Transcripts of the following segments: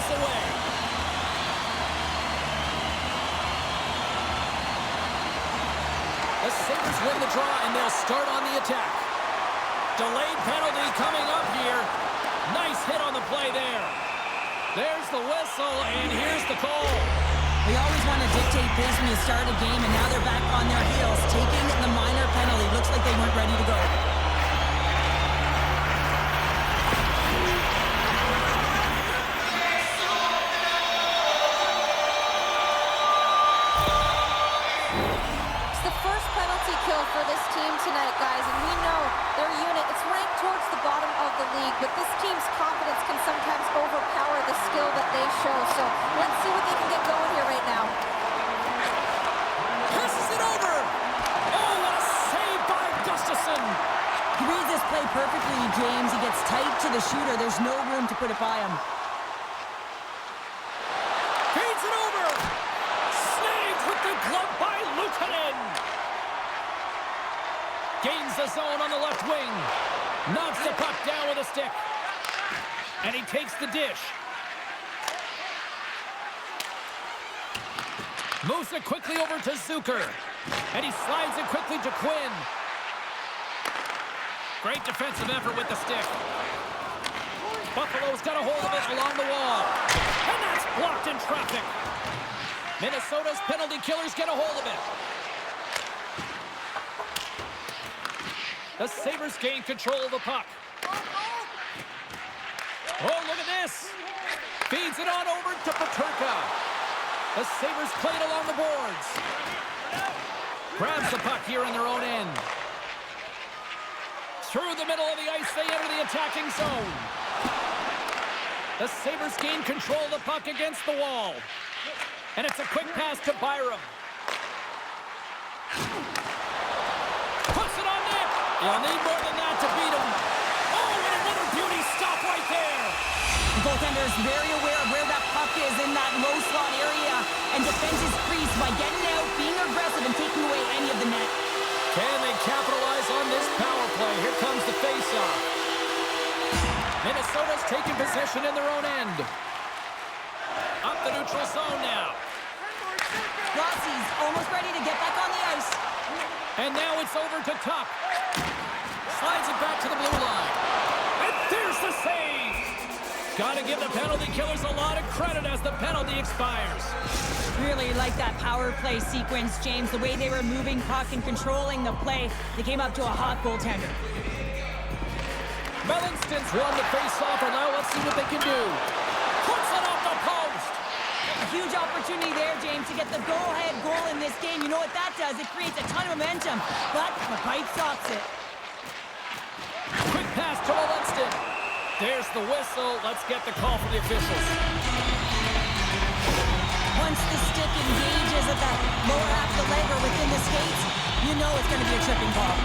goes away. The Sabres win the draw, and they'll start on the attack. Delayed penalty coming up here. Nice hit on the play there. There's the whistle, and here's the call. We always want to dictate pace when you start a game, and now they're back on their heels, taking the minor penalty. Looks like they weren't ready to go. It's the first penalty kill for this team tonight, guys, and we know their unit, it's ranked towards the bottom of the league, but this team's confidence can sometimes overpower the skill that they show. So let's see what they can get going here right now. Passes it over. Oh, what a save by Gustafsson. He reads this play perfectly, James. He gets tight to the shooter. There's no room to put it by him. Feeds it over. Snagged with the glove by Luukkonen. Gains the zone on the left wing. Knocks the puck down with a stick. And he takes the dish. Moves it quickly over to Zucker. And he slides it quickly to Quinn. Great defensive effort with the stick. Buffalo's got a hold of it along the wall. And that's blocked in traffic. Minnesota's penalty killers get a hold of it. The Sabres gain control of the puck. Oh, look at this. Feeds it on over to Peterka. The Sabres play it along the boards. Grabs the puck here in their own end. Through the middle of the ice, they enter the attacking zone. The Sabres gain control of the puck against the wall. And it's a quick pass to Byram. Puts it on net. You'll need more than that to beat him. Oh, and another beauty stop right there. The goaltender is very aware of where that puck is in that low slot area and defends his crease by getting out, being aggressive, and taking away any of the net. Can they capitalize on this power play? Here comes the face-off. Minnesota's taking possession in their own end. Up the neutral zone now. Rossi's almost ready to get back on the ice. And now it's over to Tuck. Slides it back to the blue line. And there's the save. Gotta give the penalty killers a lot of credit as the penalty expires. Really like that power play sequence, James. The way they were moving puck and controlling the play, they came up to a hot goaltender. Mellinston's won the face-off, and now let's see what they can do. Puts it off the post. A huge opportunity there, James, to get the go-ahead goal in this game. You know what that does? It creates a ton of momentum, but the pipe stops it. Quick pass to Mellinston. There's the whistle. Let's get the call from the officials. Once the stick engages at that lower half of the leg or within the skates, you know it's going to be a tripping call.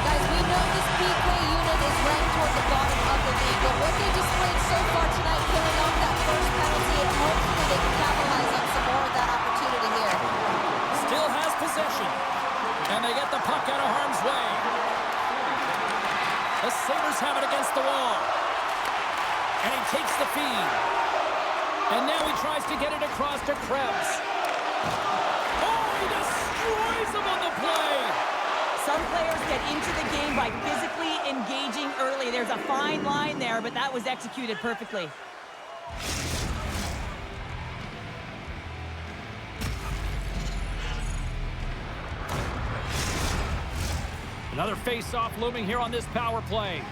Guys, we know this PK unit is ranked toward the bottom of the league, but what they displayed so far tonight, killing off that first penalty, and hopefully they can capitalize on some more of that opportunity here. Still has possession. And they get the puck out of harm's way. The Sabres have it against the wall. And he takes the feed. And now he tries to get it across to Krebs. Oh, he destroys him on the play. Some players get into the game by physically engaging early. There's a fine line there, but that was executed perfectly. Another face-off looming here on this power play.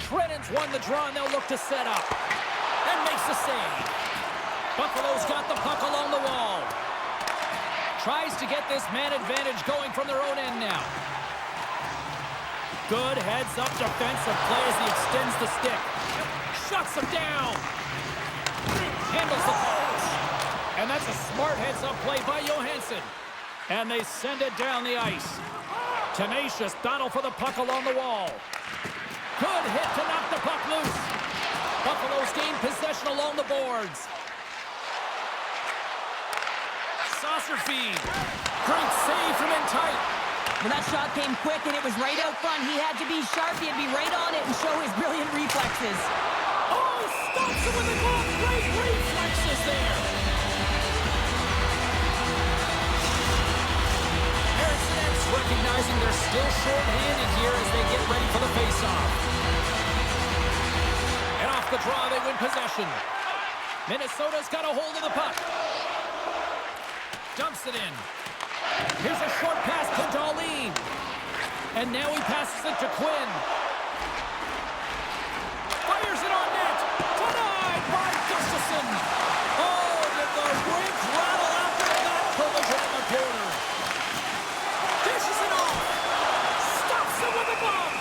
Trenin's won the draw, and they'll look to set up. And makes the save. Buffalo's got the puck along the wall. Tries to get this man advantage going from their own end now. Good heads-up defensive play as he extends the stick. Shuts him down. Handles the pass. And that's a smart heads-up play by Johansson. And they send it down the ice. Tenacious battle for the puck along the wall. Good hit to knock the puck loose. Buffalo's gained possession along the boards. Saucer feed. Great save from in tight. Well, that shot came quick, and it was right out front. He had to be sharp. He had to be right on it and show his brilliant reflexes. Oh, stops him with the glove. Great reflexes there. Harrison's recognizing they're still short-handed here as they get ready for the face-off. And off the draw, they win possession. Minnesota's got a hold of the puck. Dumps it in. Here's a short pass to Darlene. And now he passes it to Quinn. Fires it on net. Denied by Gustafson. Oh, did the rink rattle after that collision in the corner. Dishes it off. Stops it with a glove.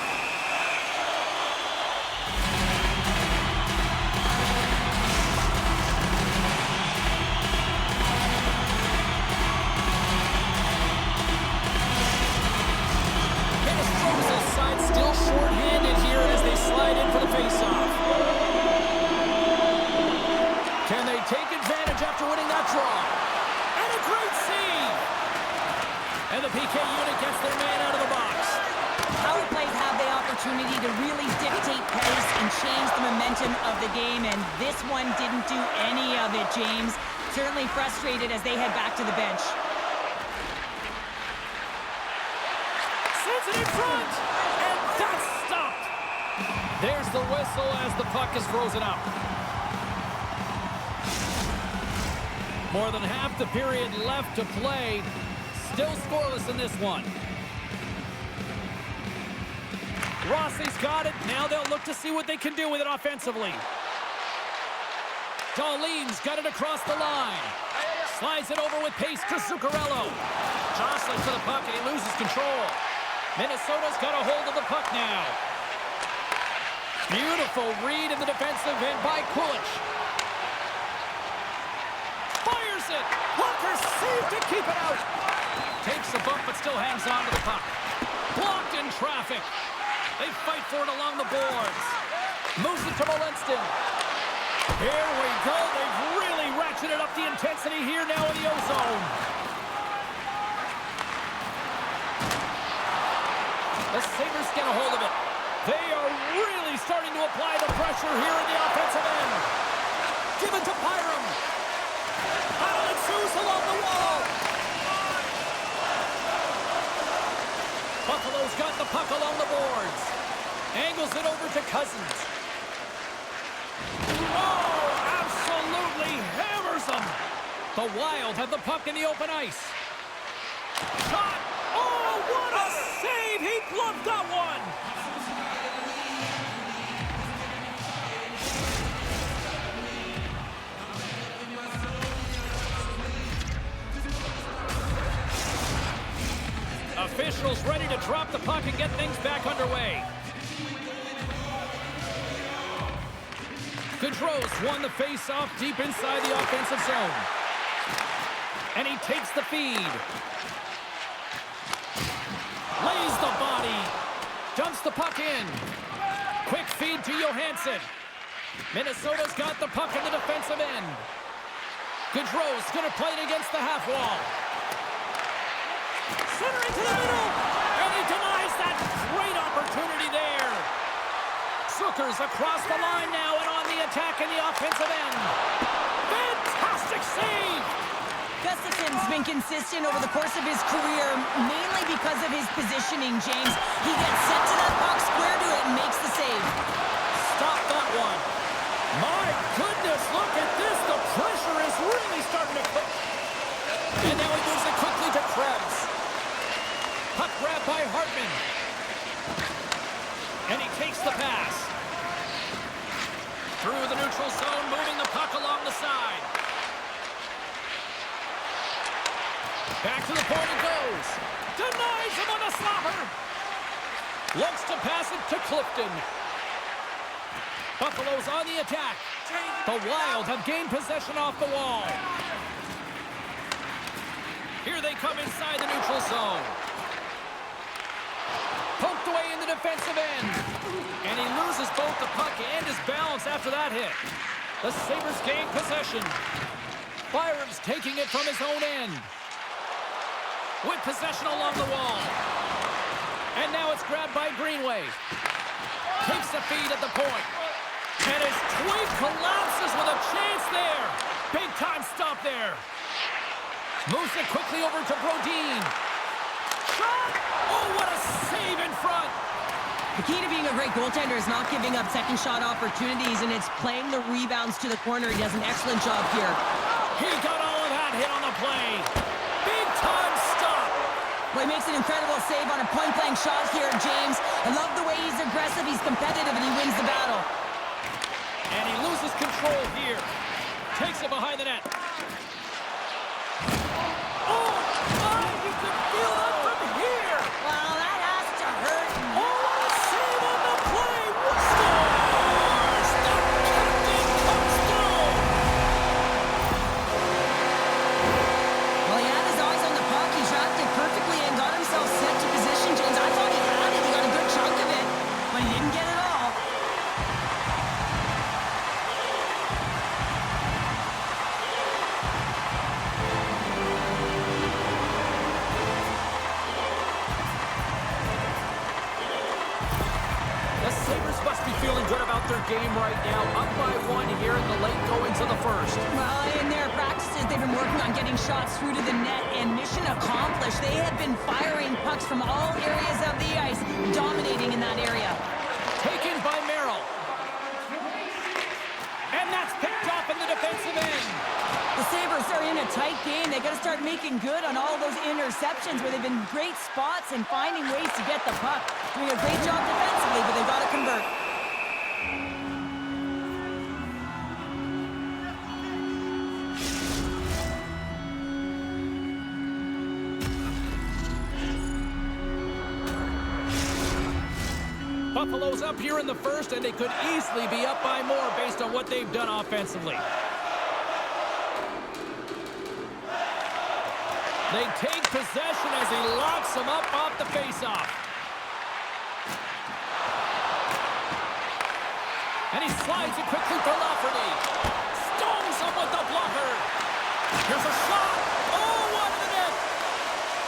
Still short-handed here as they slide in for the face-off. Can they take advantage after winning that draw? And a great save! And the PK unit gets their man out of the box. Power plays have the opportunity to really dictate pace and change the momentum of the game, and this one didn't do any of it, James. Certainly frustrated as they head back to the bench. Sends it in front! That's stopped. There's the whistle as the puck is frozen up. More than half the period left to play. Still scoreless in this one. Rossi's got it. Now they'll look to see what they can do with it offensively. Darlene's got it across the line. Slides it over with pace to Zuccarello. Jostling for the puck and he loses control. Minnesota's got a hold of the puck now. Beautiful read in the defensive end by Kulich. Fires it. Walker saved to keep it out. Takes the bump but still hangs on to the puck. Blocked in traffic. They fight for it along the boards. Moves it to Molinston. Here we go. They've really ratcheted up the intensity here now in the O-zone. The Sabres get a hold of it. They are really starting to apply the pressure here in the offensive end. Give it to Byram. Battle ensues along the wall. Buffalo's got the puck along the boards. Angles it over to Cousins. Oh, absolutely hammers them. The Wild have the puck in the open ice. Shot. Oh, what a save! He gloved that one! Officials ready to drop the puck and get things back underway. Gaudreau's won the face-off deep inside the offensive zone. And he takes the feed. Lays the body. Dumps the puck in. Quick feed to Johansson. Minnesota's got the puck in the defensive end. Gaudreau's going to play it against the half wall. Center into the middle. And he denies that great opportunity there. Zucker's across the line now and on the attack in the offensive end. Fantastic save. Gustafson's been consistent over the course of his career, mainly because of his positioning, James. He gets sent to that box, square to it, and makes the save. Stop that one. My goodness, look at this. The pressure is really starting to cook. And now he moves it quickly to Krebs. Puck grab by Hartman. And he takes the pass. Through the neutral zone, moving the puck along the side. Back to the point it goes. Denies him on a slapper. Looks to pass it to Clifton. Buffalo's on the attack. The Wild have gained possession off the wall. Here they come inside the neutral zone. Poked tucked away in the defensive end. And he loses both the puck and his balance after that hit. The Sabres gain possession. Byram's taking it from his own end. With possession along the wall. And now it's grabbed by Greenway. Takes the feed at the point. And his tweak collapses with a chance there. Big time stop there. Moves it quickly over to Brodin. Shot! Oh, what a save in front. The key to being a great goaltender is not giving up second shot opportunities, and it's playing the rebounds to the corner. He does an excellent job here. He got all of that hit on the play. Big time stop. Well, he makes an incredible save on a point-blank shot here, James. I love the way he's aggressive, he's competitive, and he wins the battle. And he loses control here. Takes it behind the net. Oh, my, you can feel that from here. Well, that has to hurt. Oh, what a save on the play. What scores? The captain comes through. Well, he had his eyes on the puck. He tracked it perfectly and got himself set to position, James. I thought he had it. He got a good chunk of it, but he didn't get it all. The Sabres must be feeling good about their game right now. Up by one here in the late goings of the first. Well, in their practices, they've been working on getting shots through to the net, and mission accomplished. They have been firing pucks from all areas of the ice, dominating in that area. Taken by Merrill. And that's picked up in the defensive end. The Sabres are in a tight game. They got to start making good on all those interceptions where they've been great spots and finding ways to get the puck. Doing a great job defensively, but they've got to convert. Buffalo's up here in the first, and they could easily be up by more based on what they've done offensively. They take possession as he locks him up off the faceoff. And he slides it quickly for Lafferty. Stones him with the blocker. Here's a shot. Oh, one to the net.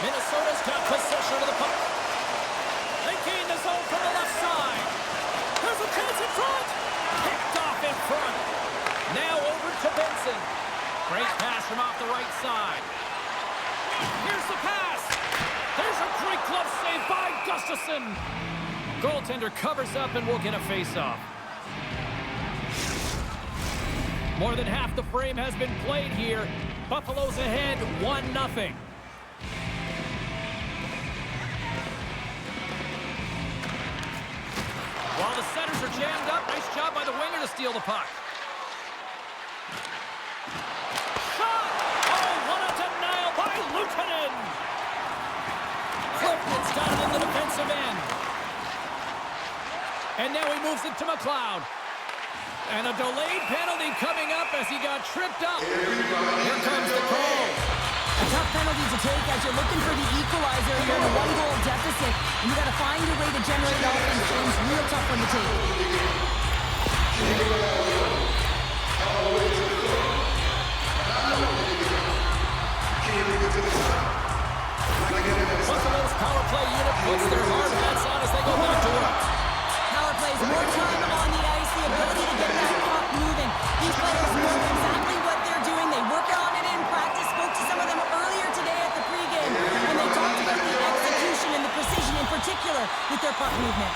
Minnesota's got possession of the puck. They gain the zone from the left side. There's a chance in front. Picked off in front. Now over to Benson. Great pass from off the right side. Here's the pass. There's a great glove save by Gustafsson. Goaltender covers up and will get a face-off. More than half the frame has been played here. Buffalo's ahead 1-0. While the centers are jammed up, nice job by the winger to steal the puck. Shot! Oh, what a denial by Luukkonen! Clifton's got it in the defensive end. And now he moves it to McLeod. And a delayed penalty coming up as he got tripped up. Here comes the call. A tough penalty to take as you're looking for the equalizer. You're in a one-goal deficit, and you got to find your way to generate offense, James. Real tough one to take. Buffalo's power play unit puts their hard hats on as they go back to work. Power plays more time on the ice, the ability to get that puck moving. These players know exactly what they're doing. They work on it in practice. Spoke to some of them earlier today at the pregame, and they talked about the execution and the precision in particular with their puck movement.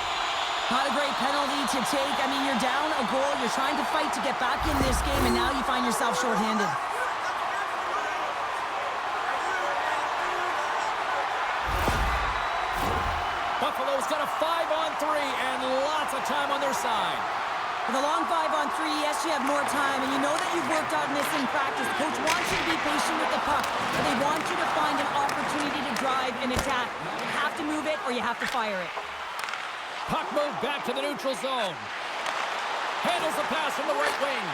Not a great penalty to take. I mean, you're down a goal. You're trying to fight to get back in this game, and now you find yourself shorthanded. Buffalo's got a 5-on-3 and lots of time on their side. With a long 5-on-3, yes, you have more time, and you know that you've worked on this in practice. The coach wants you to be patient with the puck, but they want you to find an opportunity to drive and attack. You have to move it, or you have to fire it. Puck moved back to the neutral zone. Handles the pass from the right wing.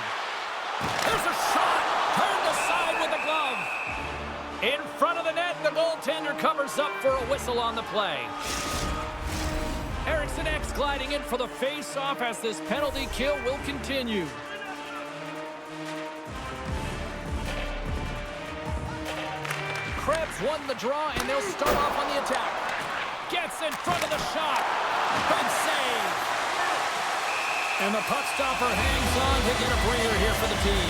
There's a shot. Turned aside with the glove. In front of the net, the goaltender covers up for a whistle on the play. Eriksson X gliding in for the face-off as this penalty kill will continue. Krebs won the draw, and they'll start off on the attack. Gets in front of the shot. Big save. And the puck stopper hangs on to get a breather here for the team.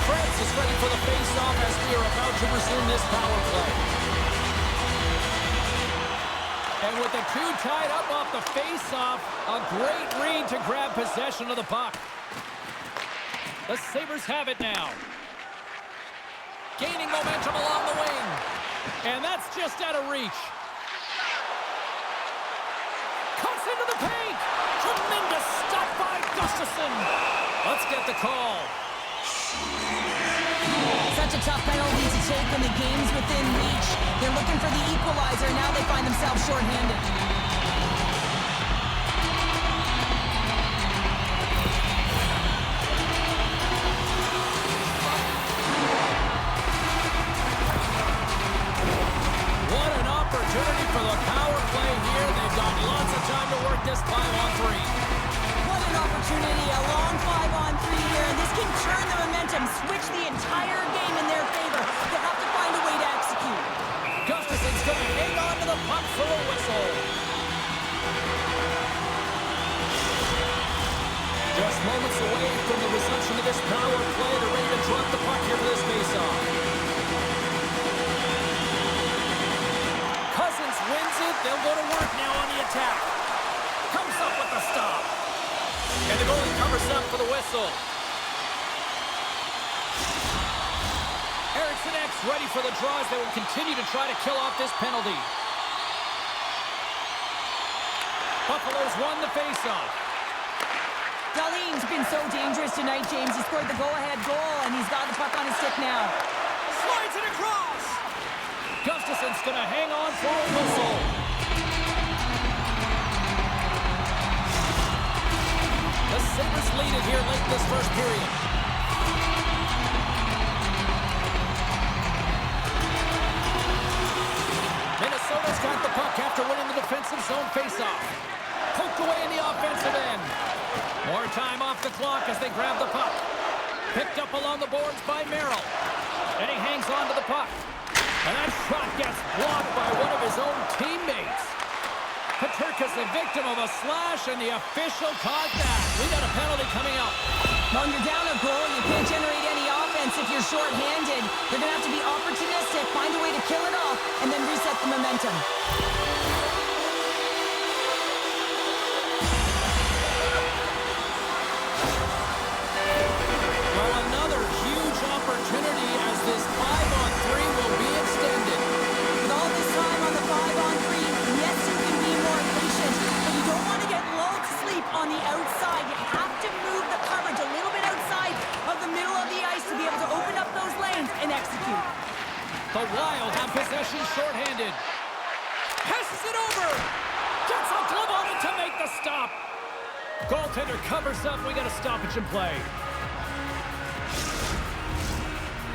Krebs is ready for the face-off as we are about to resume this power play. And with the two tied up off the face-off, a great read to grab possession of the puck. The Sabres have it now. Gaining momentum along the wing. And that's just out of reach. Cuts into the paint. Tremendous stop by Gustafsson. Let's get the call. Such a tough penalty to take when the game's within reach. They're looking for the equalizer. Now they find themselves shorthanded. What an opportunity for the power play here. They've got lots of time to work this 5-on-3. What an opportunity, a long 5-on-3 here, and this can turn the momentum, switch the entire game in their favor. They have to find a way to execute. Gustafsson's going to hang on to the puck for a whistle. Just moments away from the resumption of this power play. They're ready to drop the puck here for this faceoff. Cousins wins it. They'll go to work now on the attack. Comes up with the stop. And the goalie covers up for the whistle. Eriksson X ready for the draws. They will continue to try to kill off this penalty. Buffalo's won the faceoff. Dahlin's been so dangerous tonight, James. He scored the go-ahead goal, and he's got the puck on his stick now. Slides it across. Gustafsson's going to hang on for a whistle. The Sabres lead it here late this first period. Minnesota's got the puck after winning the defensive zone faceoff. Poked away in the offensive end. More time off the clock as they grab the puck. Picked up along the boards by Merrill. And he hangs on to the puck. And that shot gets blocked by one of his own teammates. Peterka's the victim of a slash, and the official caught that. We got a penalty coming up. When you're down a goal, you can't generate any offense if you're shorthanded. They're going to have to be opportunistic, find a way to kill it off, and then reset the momentum. Well, another huge opportunity as this 5-on-3 will be extended. With all this time on the 5-on-3, yes, you can be more patient, but you don't want to get lulled to sleep on the outside. You have to move the coverage a little bit outside of the middle of the ice to be able to open up those lanes and execute. The Wild have possession shorthanded. Passes it over. Gets a glove on it to make the stop. Goaltender covers up. We got a stoppage in play.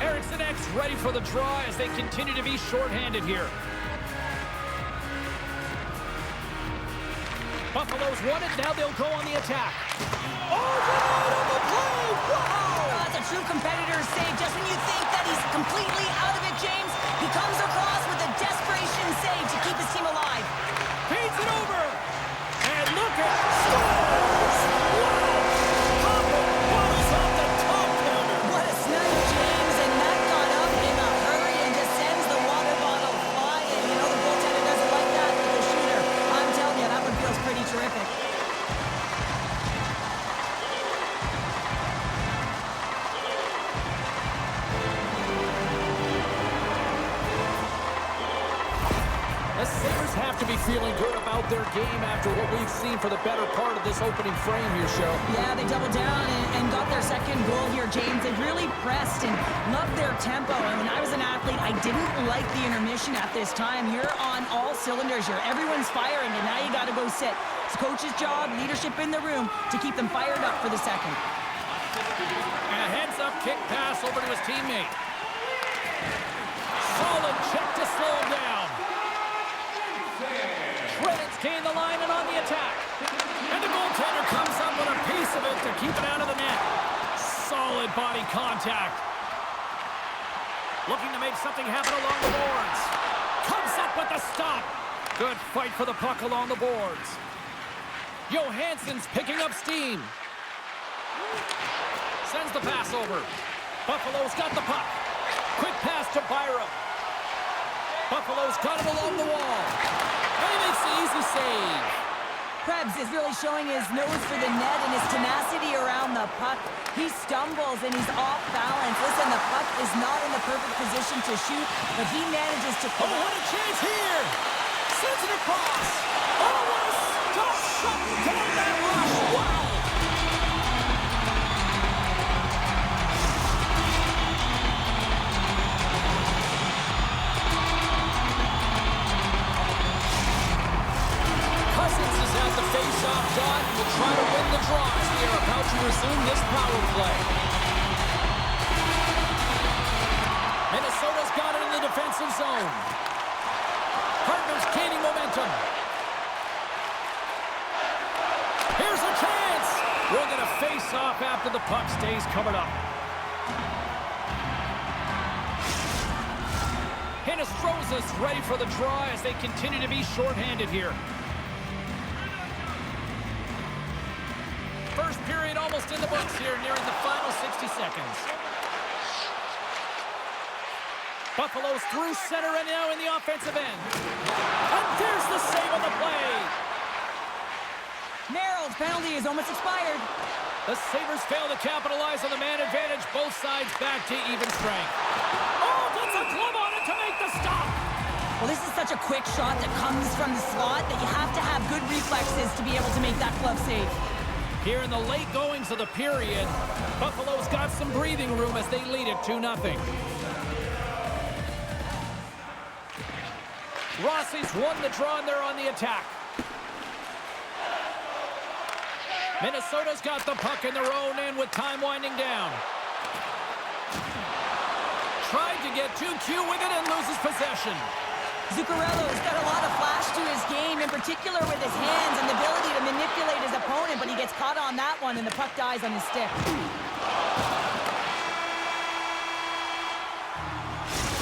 Eriksson X ready for the draw as they continue to be shorthanded here. Buffalo's won it. Now they'll go on the attack. Oh, right on the play. Wow. That's a true competitor's save. Just when you think that he's completely out of it, James, he comes across with a desperation save to keep his team alive. Feeds it over. And look at scores. Wow. Popping bottles off the top counter. What a snipe, James, and that got up in a hurry and just sends the water bottle flying. You know, the goaltender doesn't like that with the shooter. I'm telling you, that one feels pretty terrific. The Sabres have to be feeling good about their game after what we've seen for the better part of this opening frame here, Show. Yeah, they doubled down and got their second goal here, James. They really pressed and loved their tempo. And when I was an athlete, I didn't like the intermission at this time. You're on all cylinders here. Everyone's firing, and now you got to go sit. It's coach's job, leadership in the room to keep them fired up for the second. And a heads-up kick pass over to his teammate. Solid check to slow him down. gain the line and on the attack. And the goaltender comes up with a piece of it to keep it out of the net. Solid body contact. Looking to make something happen along the boards. Comes up with the stop. Good fight for the puck along the boards. Johansson's picking up steam. Sends the pass over. Buffalo's got the puck. Quick pass to Byram. Buffalo's got it along the wall. And he makes the easy save. Krebs is really showing his nose for the net and his tenacity around the puck. He stumbles and he's off balance. Listen, the puck is not in the perfect position to shoot, but he manages to... Oh, what a chance here! Sends it across. Oh, what a stop! Shutting down that rush. Wow! Cousins has had the face-off dot and will try to win the draw as we are about to resume this power play. Minnesota's got it in the defensive zone. Hartman's gaining momentum. Here's a chance. We're going to face off after the puck stays covered up. Hinostroza's ready for the draw as they continue to be shorthanded here. First period almost in the books here, nearing the final 60 seconds. Buffalo's through center and now in the offensive end. And there's the save on the play. Merrill's penalty is almost expired. The Sabres fail to capitalize on the man advantage. Both sides back to even strength. Oh, gets a glove on it to make the stop. Well, this is such a quick shot that comes from the slot that you have to have good reflexes to be able to make that glove save. Here in the late goings of the period, Buffalo's got some breathing room as they lead it 2-0. Rossi's won the draw and they're on the attack. Minnesota's got the puck in their own end with time winding down. Tried to get too cute with it and loses possession. Zuccarello's got a lot of flash to his game, in particular with his hands and the ability to manipulate his opponent, but he gets caught on that one and the puck dies on his stick.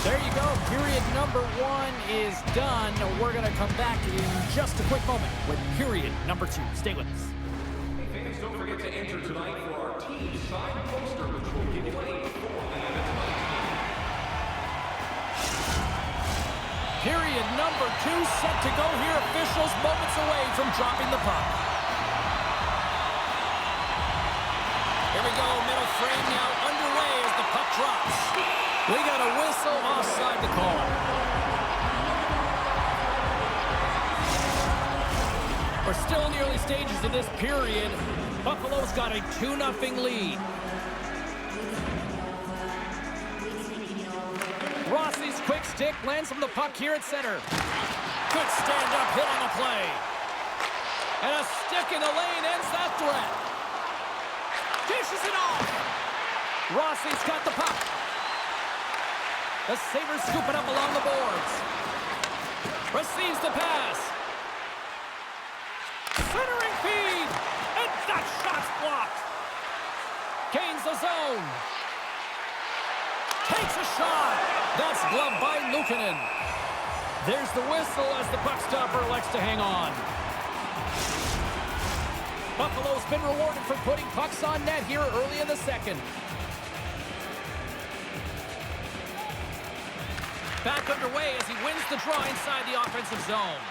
There you go. Period number 1 is done. We're going to come back in just a quick moment with period number 2. Stay with us. Hey fans, don't forget to enter tonight for our team signed poster, which will give away before the end of tonight's game. Period number 2 set to go here. Officials moments away from dropping the puck. Here we go. Middle frame now underway as the puck drops. We got a whistle offside the call. We're still in the early stages of this period. Buffalo's got a 2-0 lead. Rossi's quick stick lands from the puck here at center. Good stand-up hit on the play. And a stick in the lane ends that threat. Dishes it off. Rossi's got the puck. The Sabres scoop it up along the boards. Receives the pass. Centering feed. And that shot's blocked. Gains the zone. Takes a shot. That's gloved by Luukkonen. There's the whistle as the puck stopper elects to hang on. Buffalo's been rewarded for putting pucks on net here early in the second. Back underway as he wins the draw inside the offensive zone.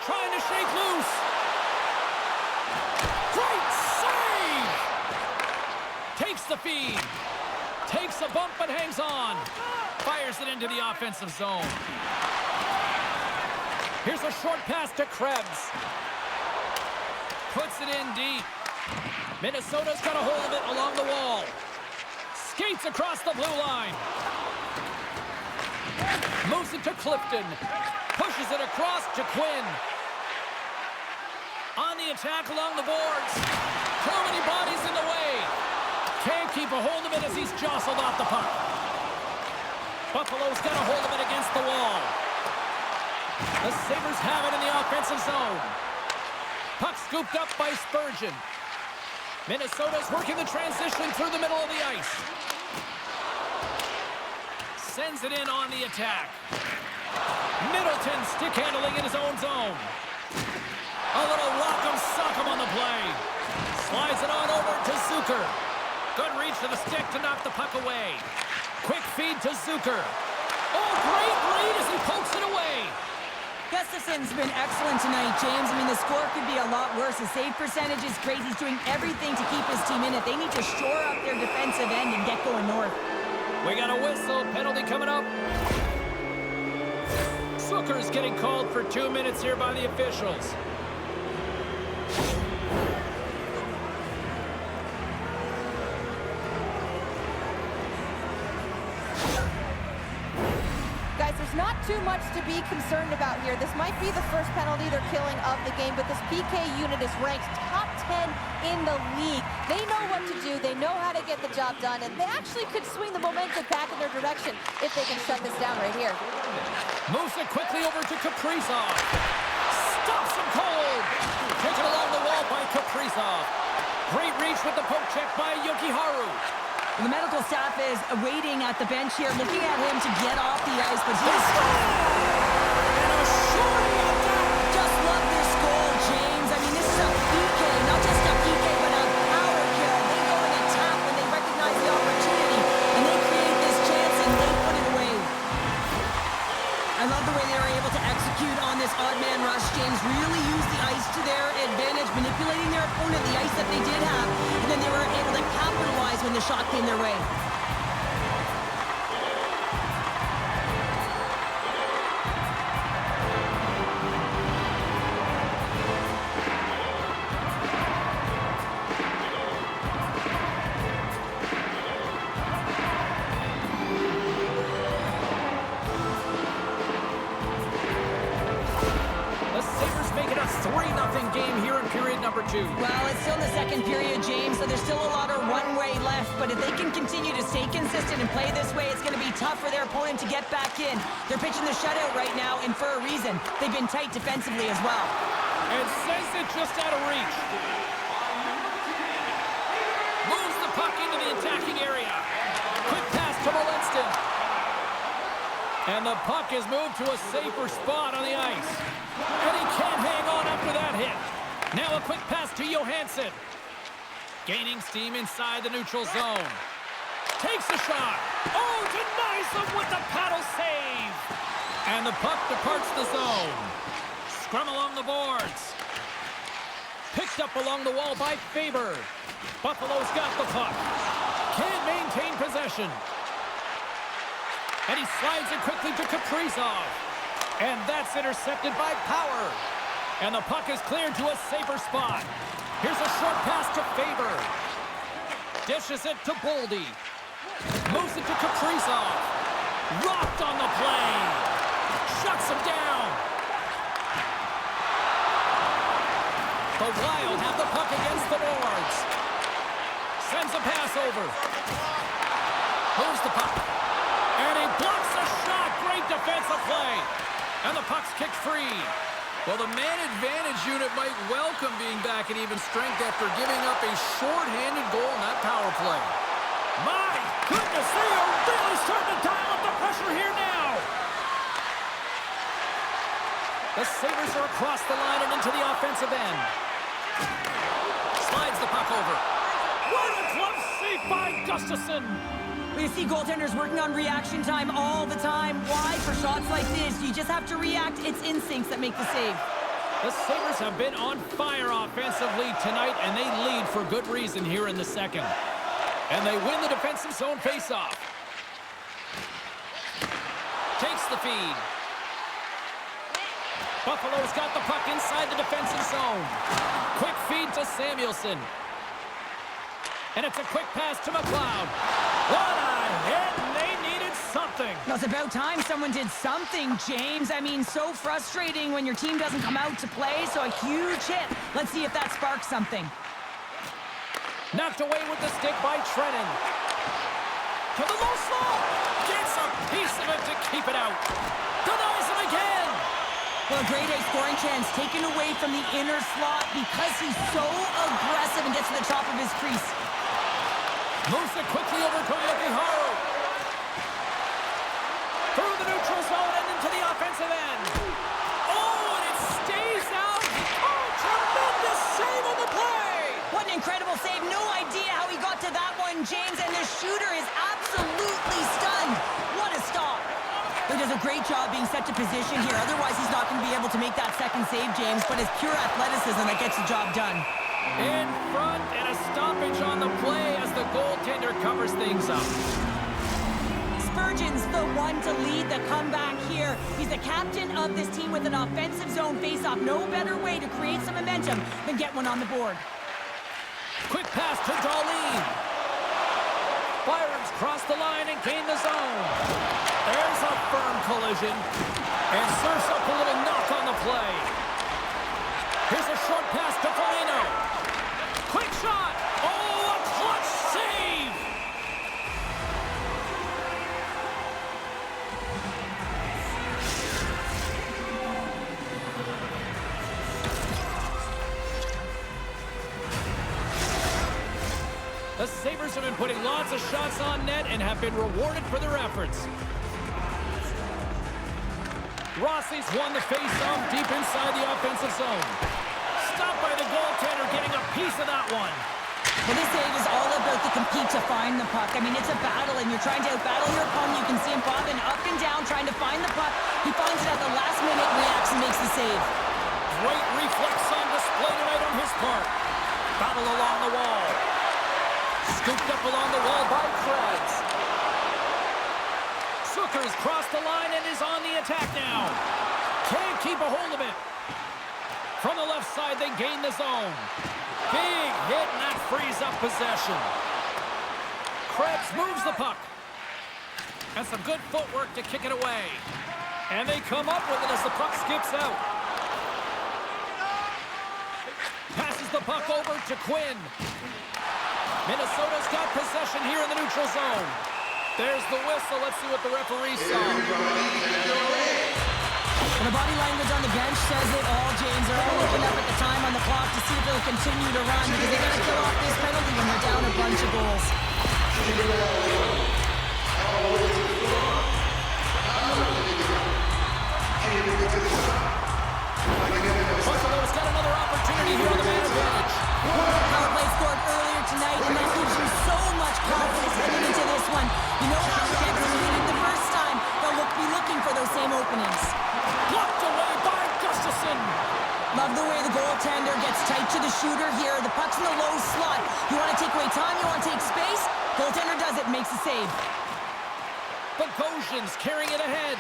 Trying to shake loose. Great save! Takes the feed. Takes a bump but hangs on. Fires it into the offensive zone. Here's a short pass to Krebs. Puts it in deep. Minnesota's got a hold of it along the wall. Skates across the blue line. Moves it to Clifton. Pushes it across to Quinn. On the attack along the boards. Too many bodies in the way. Can't keep a hold of it as he's jostled off the puck. Buffalo's got a hold of it against the wall. The Sabres have it in the offensive zone. Puck scooped up by Spurgeon. Minnesota's working the transition through the middle of the ice. Sends it in on the attack. Middleton stick handling in his own zone. A little rock'em sock'em on the play. Slides it on over to Zucker. Good reach to the stick to knock the puck away. Quick feed to Zucker. Oh, great read as he pokes it away. Gustafson's been excellent tonight, James. I mean, the score could be a lot worse. The save percentage is great. He's doing everything to keep his team in it. They need to shore up their defensive end and get going north. We got a whistle. Penalty coming up. Zucker's getting called for 2 minutes here by the officials. There's not too much to be concerned about here. This might be the first penalty they're killing of the game, but this PK unit is ranked top 10 in the league. They know what to do. They know how to get the job done, and they actually could swing the momentum back in their direction if they can shut this down right here. Moves it quickly over to Kaprizov. Stops him cold. Taken along the wall by Kaprizov. Great reach with the poke check by Yokiharu. The medical staff is waiting at the bench here, looking at him to get off the ice, but he's... And a shorty of that! Just love this goal, James. I mean, this is a PK, not just a PK, but a power kill. They go and attack when they recognize the opportunity, and they create this chance, and they put it away. I love the way they were able to execute on this odd man rush, James. Really use the ice to their advantage, manipulating their opponent, the ice that they did have, and then they were able to capitalize when the shot came their way. Well, it's still in the second period, James, so there's still a lot of runway left, but if they can continue to stay consistent and play this way, it's going to be tough for their opponent to get back in. They're pitching the shutout right now, and for a reason. They've been tight defensively as well. And sends it just out of reach. Moves the puck into the attacking area. Quick pass to Molinston. And the puck is moved to a safer spot on the ice. And he can't hang on after that hit. Now a quick pass to Johansson. Gaining steam inside the neutral zone. Takes a shot. Oh, denies him with the paddle save. And the puck departs the zone. Scrum along the boards. Picked up along the wall by Faber. Buffalo's got the puck. Can't maintain possession. And he slides it quickly to Kaprizov. And that's intercepted by Power. And the puck is cleared to a safer spot. Here's a short pass to Faber. Dishes it to Boldy. Moves it to Kaprizov. Rocked on the play. Shuts him down. The Wild have the puck against the boards. Sends a pass over. Moves the puck. And he blocks a shot. Great defensive play. And the puck's kicked free. Well, the man advantage unit might welcome being back at even strength after giving up a short-handed goal in that power play. My goodness, they are really starting to dial up the pressure here now. The Sabres are across the line and into the offensive end. Slides the puck over. What a glove save by Gustafsson. We see goaltenders working on reaction time all the time. Why? For shots like this, you just have to react. It's instincts that make the save. The Sabres have been on fire offensively tonight, and they lead for good reason here in the second. And they win the defensive zone faceoff. Takes the feed. Buffalo's got the puck inside the defensive zone. Quick feed to Samuelson. And it's a quick pass to McLeod. What a hit, and they needed something. Well, it's about time someone did something, James. I mean, so frustrating when your team doesn't come out to play, so a huge hit. Let's see if that sparks something. Knocked away with the stick by Trennan. To the low slot. Gets a piece of it to keep it out. Denies him again. Well, a grade A scoring chance taken away from the inner slot because he's so aggressive and gets to the top of his crease. Moves it quickly over to Yokiharu. Through the neutral zone and into the offensive end. Oh, and it stays out. Oh, tremendous save on the play. What an incredible save. No idea how he got to that one, James, and the shooter is absolutely stunned. What a stop. He does a great job being set to position here. Otherwise, he's not going to be able to make that second save, James, but it's pure athleticism that gets the job done. In front and a stoppage on the play as the goaltender covers things up. Spurgeon's the one to lead the comeback here. He's the captain of this team with an offensive zone faceoff. No better way to create some momentum than get one on the board. Quick pass to Darlene. Byron's crossed the line and gained the zone. There's a firm collision. And serves up a little knock on the play. Here's a short pass to Foligno. Quick shot. Oh, a clutch save. The Sabres have been putting lots of shots on net and have been rewarded for their efforts. Rossi's won the face-off deep inside the offensive zone. Stopped by the goaltender, getting a piece of that one. Well, this save is all about the compete to find the puck. I mean, it's a battle, and you're trying to outbattle your opponent. You can see him bobbing up and down, trying to find the puck. He finds it at the last minute, reacts, and makes the save. Great reflex on display tonight on his part. Battle along the wall. Scooped up along the wall by Krebs. Zucker's crossed the line and is on the attack now. Can't keep a hold of it. From the left side, they gain the zone. Big hit, and that frees up possession. Krebs moves the puck. And some good footwork to kick it away. And they come up with it as the puck skips out. Passes the puck over to Quinn. Minnesota's got possession here in the neutral zone. There's the whistle. Let's see what the referee saw. And the body language on the bench says it all, James. They're all looking up at the time on the clock to see if they'll continue to run because they got to kill off this penalty when they're down a bunch of goals. Buffalo's got another opportunity here on the man advantage. Power play scored earlier tonight, and that gives you so much confidence heading into this one. You know how you executed the first time. They'll be looking for those same openings. Blocked away by Gustafsson. Love the way the goaltender gets tight to the shooter here. The puck's in the low slot. You want to take away time, you want to take space. Goaltender does it, makes the save. Bogosian's carrying it ahead.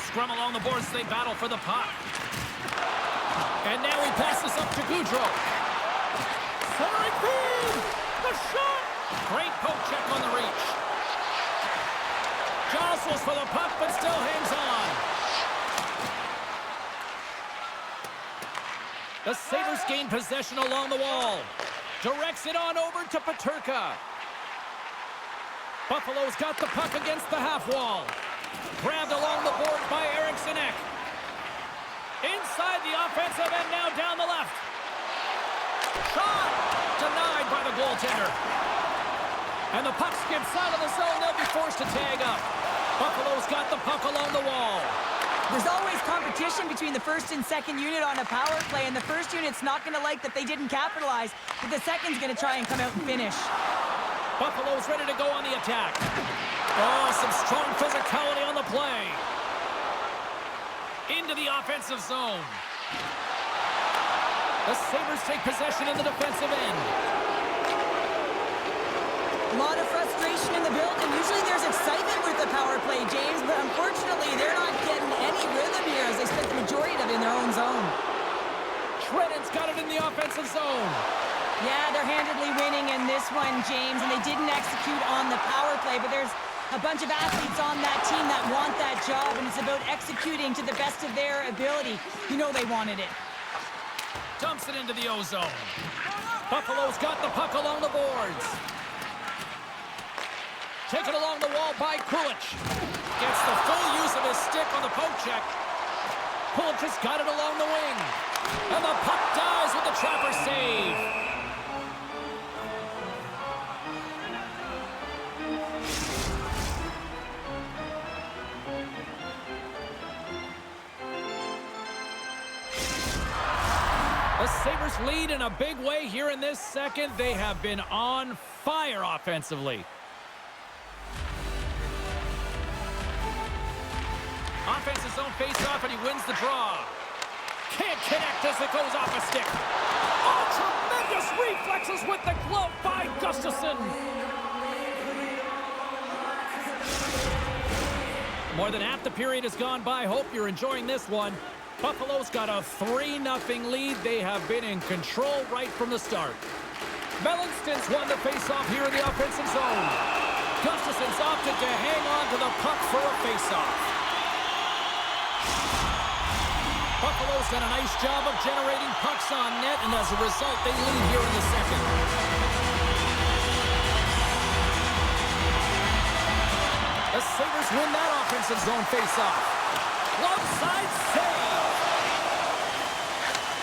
Scrum along the boards, they battle for the puck. And now he passes up to Goudreau. Centering feed! The shot! Great poke check on the reach. Jostles for the puck, but still hangs on. The Sabres gain possession along the wall. Directs it on over to Peterka. Buffalo's got the puck against the half wall. Grabbed along the board by Eriksson Ek. Inside the offensive end, now down the left. Shot! Denied by the goaltender. And the puck skips out of the zone. They'll be forced to tag up. Buffalo's got the puck along the wall. There's always competition between the first and second unit on a power play, and the first unit's not going to like that they didn't capitalize, but the second's going to try and come out and finish. Buffalo's ready to go on the attack. Oh, some strong physicality on the play. Into the offensive zone. The Sabres take possession in the defensive end. A lot of frustration in the building. Usually there's excitement with the power play, James, but unfortunately they're not getting any rhythm here as they spent the majority of it in their own zone. Shredden's got it in the offensive zone. Yeah, they're handedly winning in this one, James, and they didn't execute on the power play, but there's a bunch of athletes on that team that want that job, and it's about executing to the best of their ability. You know they wanted it. Dumps it into the O-zone. Buffalo's got the puck along the boards. Taken along the wall by Kulich. gets the full use of his stick on the poke check. Pulic just got it along the wing. And the puck dies with the trapper save. The Sabres lead in a big way here in this second. They have been on fire offensively. Offensive zone face-off, and he wins the draw. Can't connect as it goes off a stick. Oh, tremendous reflexes with the glove by Gustafsson. More than half the period has gone by. Hope you're enjoying this one. Buffalo's got a 3-0 lead. They have been in control right from the start. Mellanston's won the face-off here in the offensive zone. Gustafsson's opted to hang on to the puck for a face-off. Buffalo's done a nice job of generating pucks on net, and as a result, they lead here in the second. The Sabres win that offensive zone face-off. Glove side save.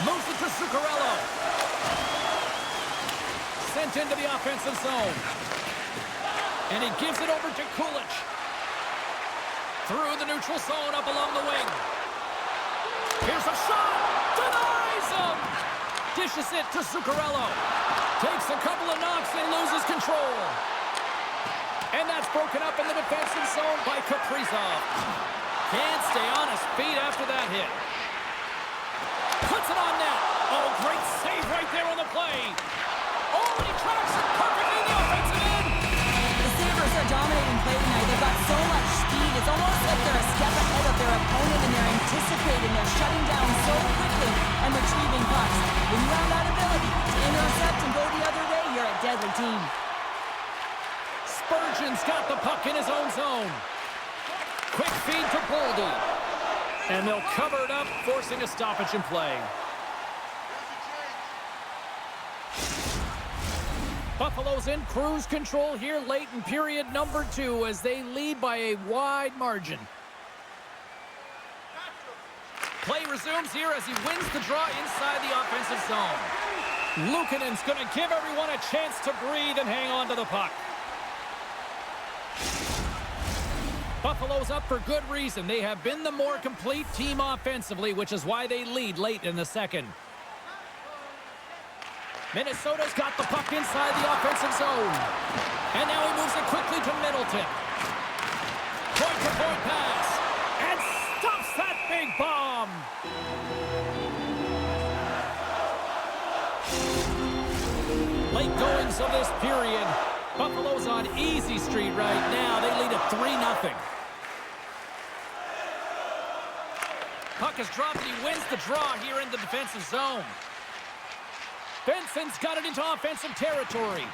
Moves it to Zuccarello. Sent into the offensive zone. And he gives it over to Kulich. Through the neutral zone, up along the wing. Here's a shot. Denies him. Dishes it to Zuccarello. Takes a couple of knocks and loses control. And that's broken up in the defensive zone by Kaprizov. Can't stay on his feet after that hit. Puts it on net. Oh, great save right there on the play. Oh, and he tracks it perfectly in the offensive end. The Sabres are dominating play tonight. They've got so much speed. It's almost like they're a step ahead of their opponent, and they're anticipating. They're shutting down so quickly and retrieving pucks. When you have that ability to intercept and go the other way, you're a deadly team. Spurgeon's got the puck in his own zone. Quick feed to Boldy. And they'll cover it up, forcing a stoppage in play. Buffalo's in cruise control here late in period number 2 as they lead by a wide margin. Play resumes here as he wins the draw inside the offensive zone. Luukkonen's going to give everyone a chance to breathe and hang on to the puck. Buffalo's up for good reason. They have been the more complete team offensively, which is why they lead late in the second. Minnesota's got the puck inside the offensive zone. And now he moves it quickly to Middleton. Point-to-point pass. And stops that big bomb. Late goings of this period. Buffalo's on easy street right now. They lead at 3-0. Puck is dropped and he wins the draw here in the defensive zone. Benson's got it into offensive territory.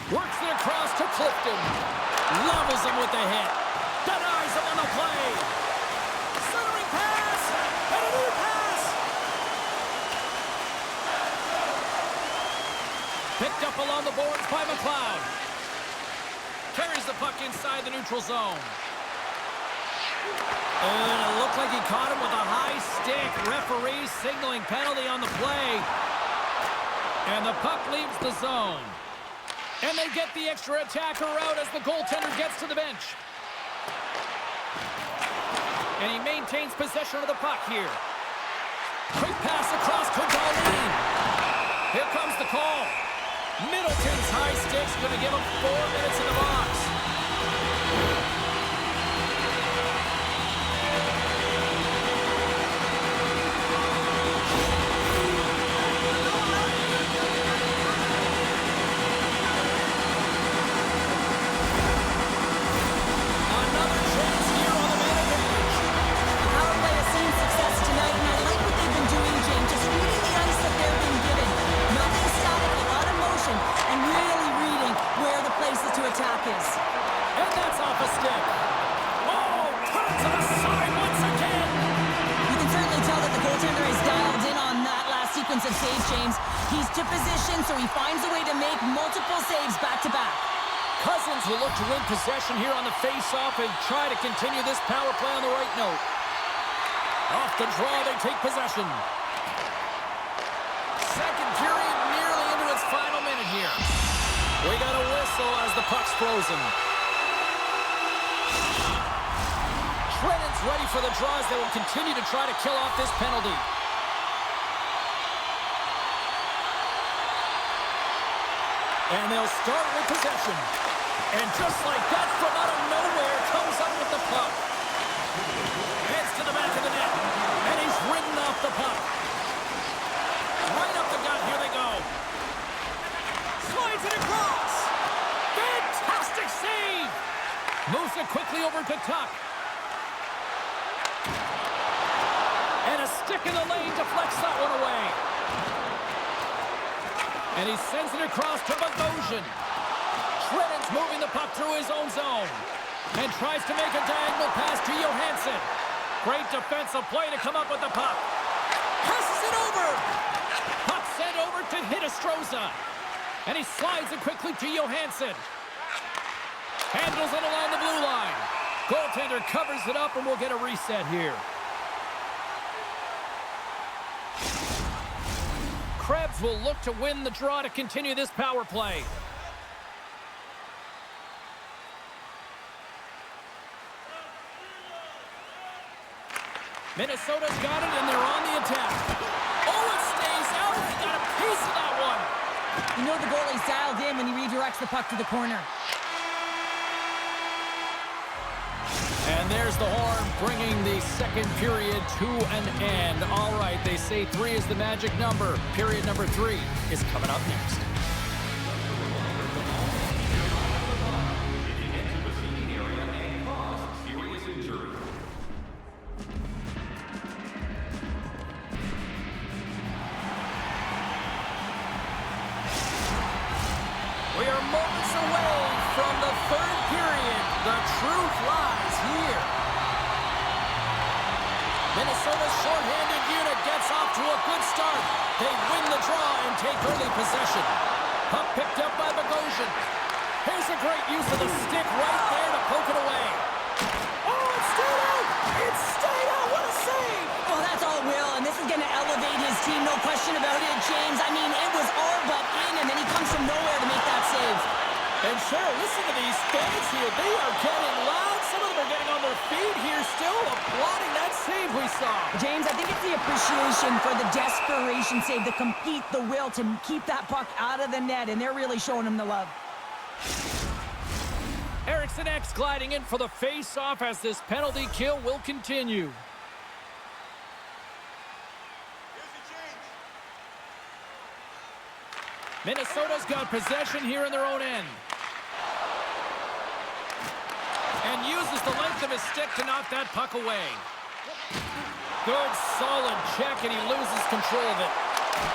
Works it across to Clifton. Levels him with the hit. Denies him on the play. Centering pass. And a new pass. Picked up along the boards by McLeod. Carries the puck inside the neutral zone. And it looked like he caught him with a high stick. Referee signaling penalty on the play. And the puck leaves the zone. And they get the extra attacker out as the goaltender gets to the bench. And he maintains possession of the puck here. Quick pass across to Darlene. Here comes the call. Middleton's high stick's going to give him 4 minutes in the box. Another chance here on the man advantage. Power play has seen success tonight, and I like what they've been doing, James. Just reading the ice that they're being given. Nothing static, a lot of motion, and really reading where the places to attack is. And that's off a stick. Oh, turn to the side once again. You can certainly tell that the goaltender is dialed in on that last sequence of saves, James. He's to position, so he finds a way to make multiple saves back-to-back. Cousins will look to win possession here on the face-off and try to continue this power play on the right note. Off the draw, they take possession. Second period nearly into its final minute here. We got a whistle as the puck's frozen. Trenton's ready for the draws. They will continue to try to kill off this penalty. And they'll start with possession. And just like that, from out of nowhere, comes up with the puck. Heads to the back of the net. And he's ridden off the puck. Right up the gut. Here they go. Slides it across. Fantastic save. Moves it quickly over to Tuck. And a stick in the lane deflects that one away. And he sends it across to Bogosian. Trenton's moving the puck through his own zone. And tries to make a diagonal pass to Johansson. Great defensive play to come up with the puck. Passes it over. Puck sent over to Hinostroza. And he slides it quickly to Johansson. Handles it along the blue line. Goaltender covers it up and we'll get a reset here. Krebs will look to win the draw to continue this power play. Minnesota's got it, and they're on the attack. Oh, it stays out. He got a piece of that one. You know the goalie's dialed in when he redirects the puck to the corner. And there's the horn, bringing the second period to an end. All right, they say 3 is the magic number. Period number 3 is coming up next. We are moments away from the third period. The truth lies here. Minnesota's shorthanded unit gets off to a good start. They win the draw and take early possession. Puck picked up by Bogosian. Here's a great use of the stick right there to poke it away. Oh, it stayed out! It stayed out! What a save! Oh, that's all Will, and this is going to elevate his team, no question about it, James. I mean, it was all but in, and then he comes from nowhere to make that save. And Cheryl, listen to these fans here. They are getting loud. Some of them are getting on their feet here still, applauding that save we saw. James, I think it's the appreciation for the desperation save, the compete, the will to keep that puck out of the net, and they're really showing him the love. Eriksson X gliding in for the face-off as this penalty kill will continue. Minnesota's got possession here in their own end. And uses the length of his stick to knock that puck away. Good, solid check, and he loses control of it.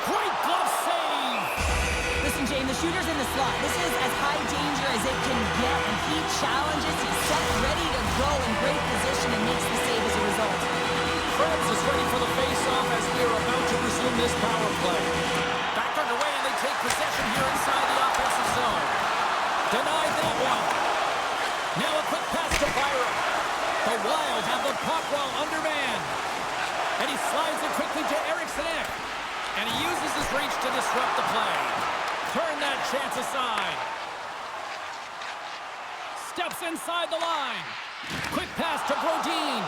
Great glove save! Listen, James, the shooter's in the slot. This is as high danger as it can get, and he challenges. He's set, ready to go in great position, and makes the save as a result. Krebs is ready for the face-off as we are about to resume this power play. Back underway, and they take possession here inside the offensive zone. Denied that one. Now a quick pass to Byron. The Wild have the puck while undermanned. And he slides it quickly to Eriksson Ek. And he uses his reach to disrupt the play. Turn that chance aside. Steps inside the line. Quick pass to Brodin.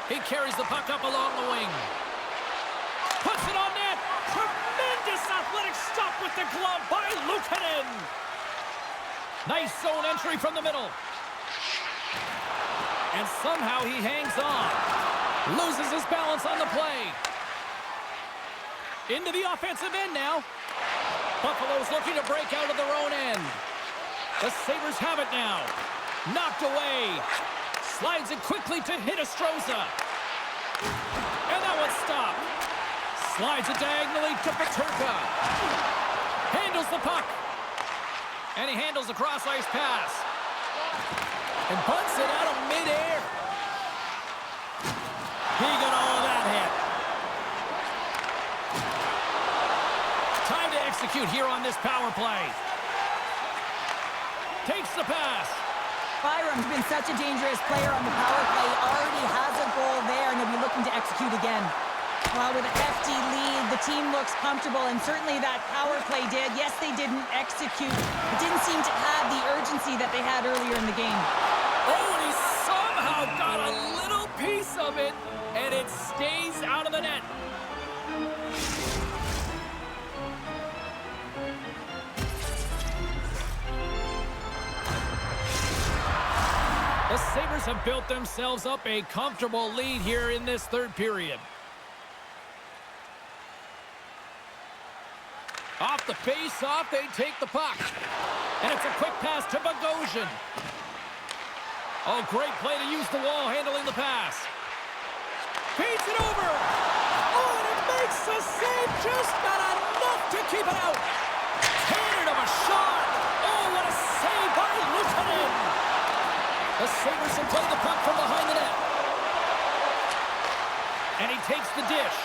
He carries the puck up along the wing. Puts it on net. Tremendous athletic stop with the glove by Luukkonen. Nice zone entry from the middle. And somehow he hangs on. Loses his balance on the play. Into the offensive end now. Buffalo's looking to break out of their own end. The Sabres have it now. Knocked away. Slides it quickly to Hinostroza. And that one's stopped. Slides it diagonally to Peterka. Handles the puck. And he handles the cross-ice pass. And bunts it out of midair. He got all of that hit. Time to execute here on this power play. Takes the pass. Byram's been such a dangerous player on the power play. Already has a goal there, and he'll be looking to execute again. Well, with a hefty lead, the team looks comfortable, and certainly that power play did. Yes, they didn't execute. It didn't seem to have the urgency that they had earlier in the game. Oh, and he somehow got a little piece of it, and it stays out of the net. The Sabres have built themselves up a comfortable lead here in this third period. Off the face-off, they take the puck. And it's a quick pass to Bogosian. Oh, great play to use the wall handling the pass. Feeds it over. Oh, and it makes the save, just not enough to keep it out. Cannon of a shot. Oh, what a save by Luukkonen. The Sabres can play the puck from behind the net. And he takes the dish.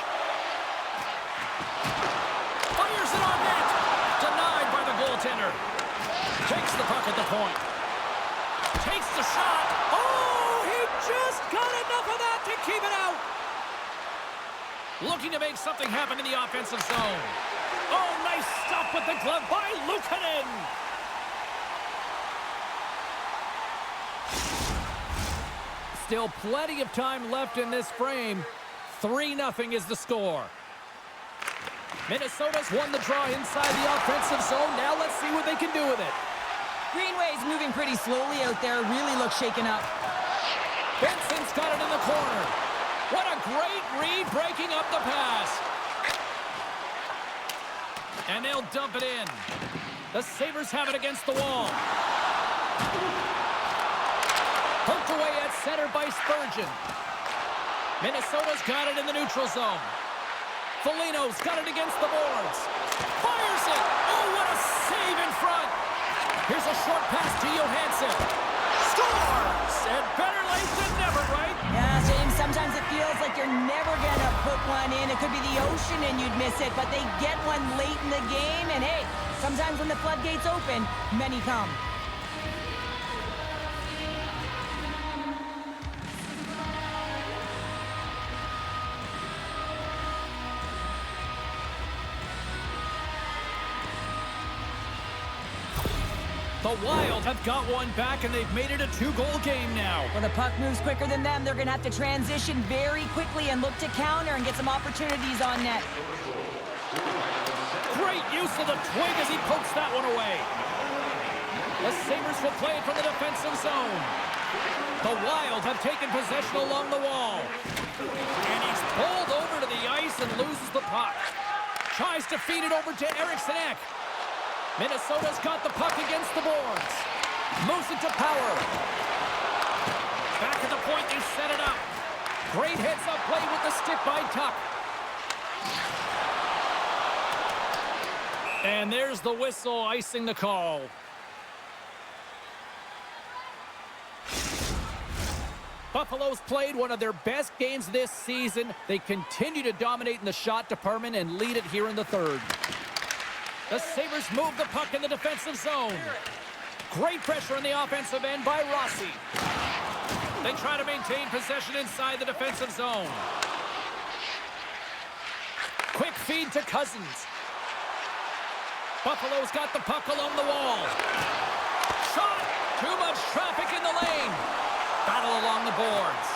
Fires it on net. Denied by the goaltender. Takes the puck at the point. Takes the shot. Oh, he just got enough of that to keep it out. Looking to make something happen in the offensive zone. Oh, nice stop with the glove by Luukkonen. Still plenty of time left in this frame. 3-0 is the score. Minnesota's won the draw inside the offensive zone. Now let's see what they can do with it. Greenway's moving pretty slowly out there. Really looks shaken up. Benson's got it in the corner. What a great read breaking up the pass. And they'll dump it in. The Sabres have it against the wall. Poked away at center by Spurgeon. Minnesota's got it in the neutral zone. Foligno's got it against the boards. Fires it. Oh, what a save in front. Here's a short pass to Johansson. Scores! And better late than never, right? Yeah, James, sometimes it feels like you're never going to put one in. It could be the ocean and you'd miss it, but they get one late in the game. And hey, sometimes when the floodgates open, many come. The Wild have got one back, and they've made it a 2-goal game now. When the puck moves quicker than them, they're going to have to transition very quickly and look to counter and get some opportunities on net. Great use of the twig as he pokes that one away. The Sabres will play it from the defensive zone. The Wild have taken possession along the wall. And he's pulled over to the ice and loses the puck. Tries to feed it over to Eriksson Ek. Minnesota's got the puck against the boards. Moves it to Power. Back at the point, they set it up. Great heads-up play with the stick by Tuck. And there's the whistle icing the call. Buffalo's played one of their best games this season. They continue to dominate in the shot department and lead it here in the third. The Sabres move the puck in the defensive zone. Great pressure on the offensive end by Rossi. They try to maintain possession inside the defensive zone. Quick feed to Cousins. Buffalo's got the puck along the wall. Shot! Too much traffic in the lane. Battle along the boards.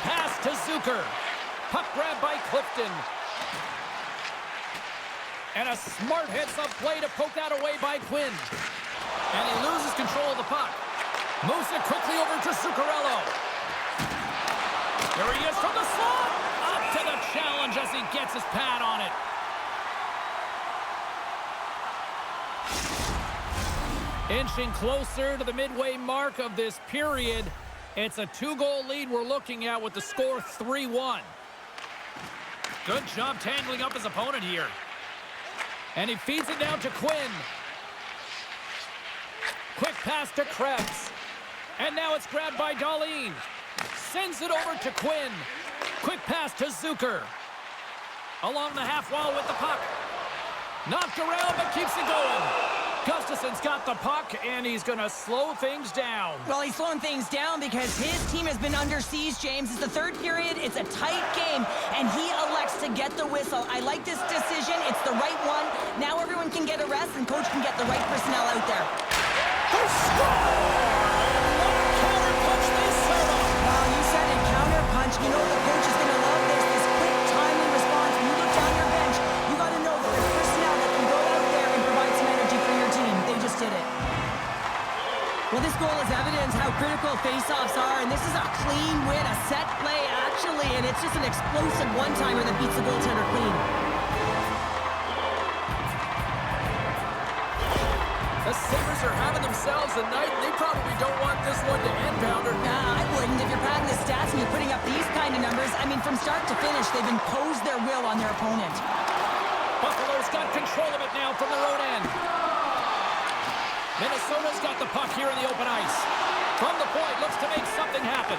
Pass to Zucker. Puck grab by Clifton. And a smart heads-up play to poke that away by Quinn. And he loses control of the puck. Moves it quickly over to Zuccarello. Here he is from the slot. Up to the challenge as he gets his pad on it. Inching closer to the midway mark of this period. It's a 2-goal lead we're looking at with the score 3-1. Good job tangling up his opponent here. And he feeds it down to Quinn. Quick pass to Krebs. And now it's grabbed by Dahlin. Sends it over to Quinn. Quick pass to Zucker. Along the half wall with the puck. Knocked around but keeps it going. Gustafson's got the puck, and he's going to slow things down. Well, he's slowing things down because his team has been under siege, James. It's the third period. It's a tight game, and he elects to get the whistle. I like this decision. It's the right one. Now everyone can get a rest, and coach can get the right personnel out there. They score! Counter punch they serve up. Well, you said it, counter punch. You know the coach is going to love this. This quick, timely response. When you look down your bench, you got to know that there's personnel that can go out there and provide some energy for your team. They just did it. Well, this goal is evidence how critical faceoffs are, and this is a clean win, a set play, actually, and it's just an explosive one-timer that beats the goaltender clean. The Sabres are having themselves a night, and they probably don't want this one to end, Pounder. Nah, I wouldn't. If you're padding the stats and you're putting up these kind of numbers, I mean, from start to finish, they've imposed their will on their opponent. Buffalo's got control of it now from their own end. Minnesota's got the puck here in the open ice. From the point, looks to make something happen.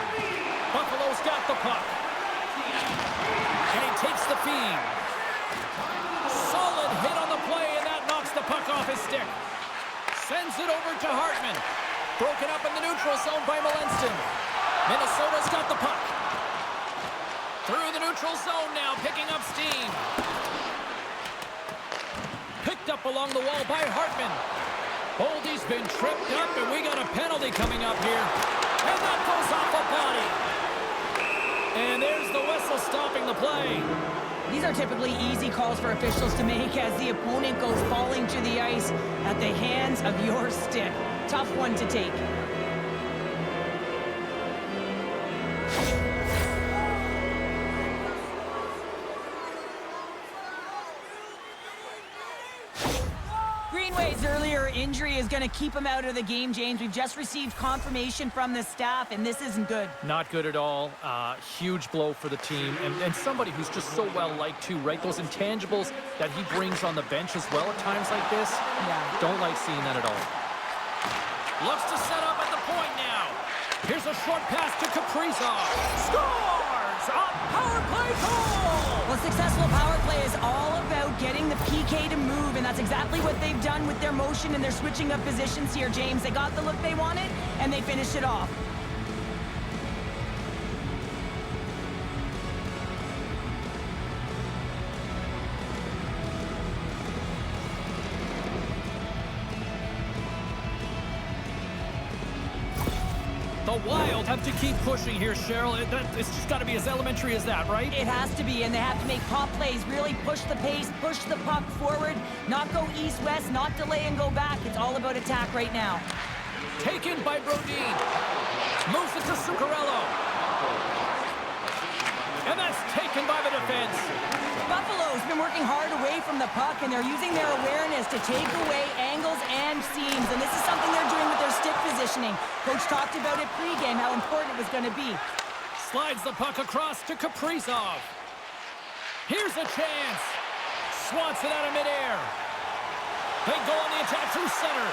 Buffalo's got the puck. And he takes the feed. Solid hit on the play, and that knocks the puck off his stick. Sends it over to Hartman. Broken up in the neutral zone by Malenston. Minnesota's got the puck. Through the neutral zone now, picking up steam. Picked up along the wall by Hartman. Boldy's been tripped up, and we got a penalty coming up here. And that goes off a body. And there's the whistle stopping the play. These are typically easy calls for officials to make as the opponent goes falling to the ice at the hands of your stick. Tough one to take. Greenway's earlier injury is going to keep him out of the game, James. We've just received confirmation from the staff, and this isn't good. Not good at all. Huge blow for the team. And somebody who's just so well-liked, too, right? Those intangibles that he brings on the bench as well at times like this. Yeah. Don't like seeing that at all. Looks to set up at the point now. Here's a short pass to Kaprizov. Scores! A power play goal! Well, successful power play is all about getting the PK to move, and that's exactly what they've done with their motion and their switching of positions here, James. They got the look they wanted, and they finished it off. The Wild have to keep pushing here, Cheryl. It's just got to be as elementary as that, right? It has to be, and they have to make pop plays, really push the pace, push the puck forward, not go east-west, not delay and go back. It's all about attack right now. Taken by Brodin. Moves it to Zuccarello. And that's taken by the defense. Buffalo's been working hard away from the puck, and they're using their awareness to take away angles and seams, and this is something they're doing with their stick positioning. Coach talked about it pregame, how important it was going to be. Slides the puck across to Kaprizov. Here's a chance. Swats it out of midair. They go on the attack through center.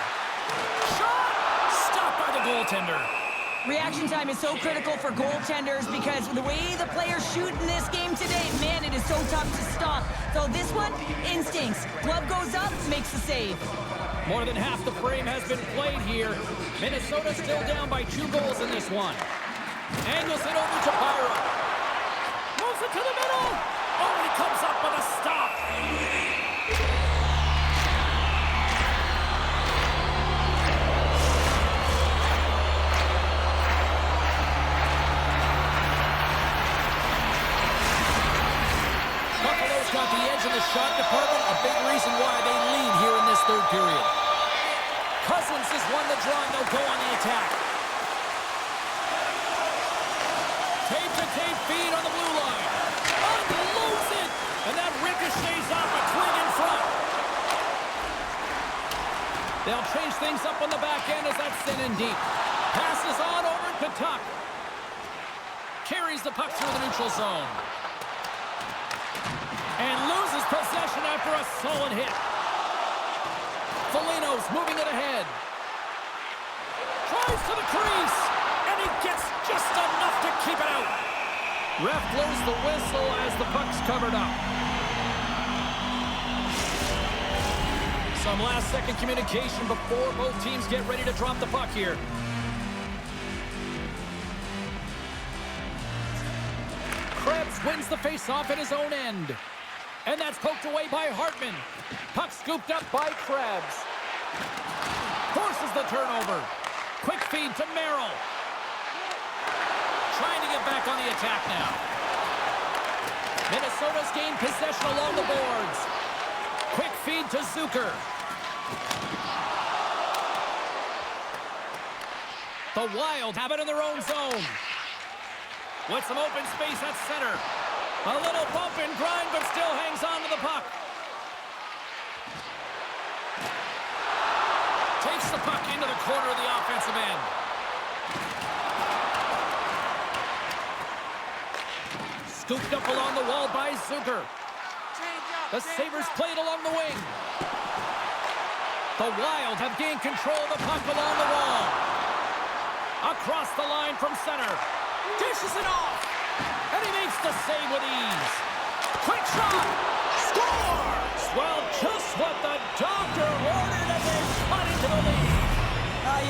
Shot! Stopped by the goaltender. Reaction time is so critical for goaltenders because the way the players shoot in this game today, man, it is so tough to stop. So this one, instincts. Glove goes up, makes the save. More than half the frame has been played here. Minnesota still down by 2 goals in this one. Angles it over to Byron. Moves it to the middle. Oh, and he comes up with a stop. Buffalo's got the edge in the shot department, a big reason why they lead here in this third period. Cousins has won the draw, and they'll go on the attack. Tape-to-tape feed on the blue line. Unloads it, and that ricochets off a twig in front. They'll change things up on the back end as that's sent in deep. Passes on over to Tuck. Carries the puck through the neutral zone. And loses possession after a solid hit. Foligno's moving it ahead. Tries to the crease, and he gets just enough to keep it out. Ref blows the whistle as the puck's covered up. Some last-second communication before both teams get ready to drop the puck here. Krebs wins the face-off at his own end. And that's poked away by Hartman. Puck scooped up by Krebs. Forces the turnover. Quick feed to Merrill. Trying to get back on the attack now. Minnesota's gained possession along the boards. Quick feed to Zucker. The Wild have it in their own zone. With some open space at center. A little bump and grind, but still hangs on to the puck. Takes the puck into the corner of the offensive end. Scooped up along the wall by Zucker. The Sabres played along the wing. The Wild have gained control of the puck along the wall. Across the line from center. Dishes it off. And he makes the save with ease. Quick shot. Scores! Well, just what the doctor ordered as they cut into the lead.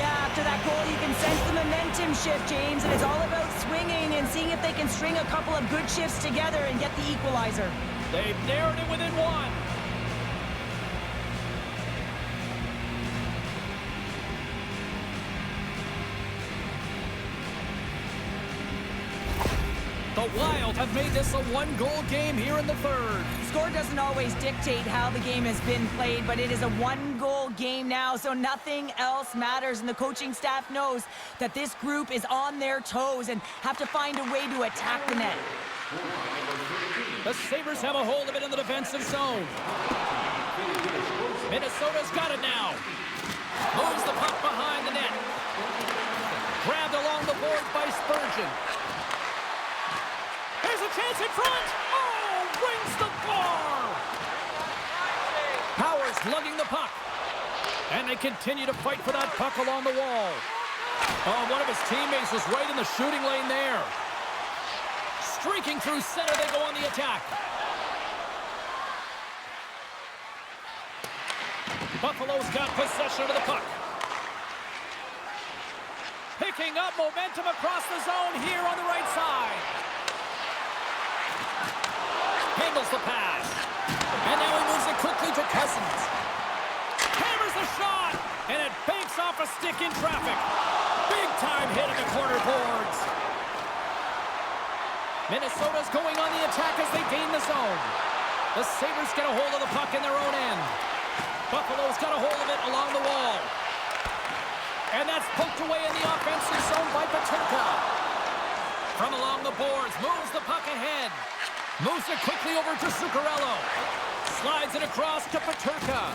Yeah, after that goal, you can sense the momentum shift, James, and it's all about swinging and seeing if they can string a couple of good shifts together and get the equalizer. They've narrowed it within one. The Wild have made this a one-goal game here in the third. Score doesn't always dictate how the game has been played, but it is a one-goal game now, so nothing else matters. And the coaching staff knows that this group is on their toes and have to find a way to attack the net. The Sabres have a hold of it in the defensive zone. Minnesota's got it now. Moves the puck behind the net. Grabbed along the boards by Spurgeon. There's a chance in front. Oh, wins the bar. Powers lugging the puck. And they continue to fight for that puck along the wall. Oh, one of his teammates was right in the shooting lane there. Streaking through center, they go on the attack. Buffalo's got possession of the puck. Picking up momentum across the zone here on the right side. Handles the pass. And now he moves it quickly to Cousins. Hammers the shot. And it banks off a stick in traffic. Big time hit at the corner boards. Minnesota's going on the attack as they gain the zone. The Sabres get a hold of the puck in their own end. Buffalo's got a hold of it along the wall. And that's poked away in the offensive zone by Peterka. From along the boards, moves the puck ahead. Moves it quickly over to Zuccarello. Slides it across to Peterka.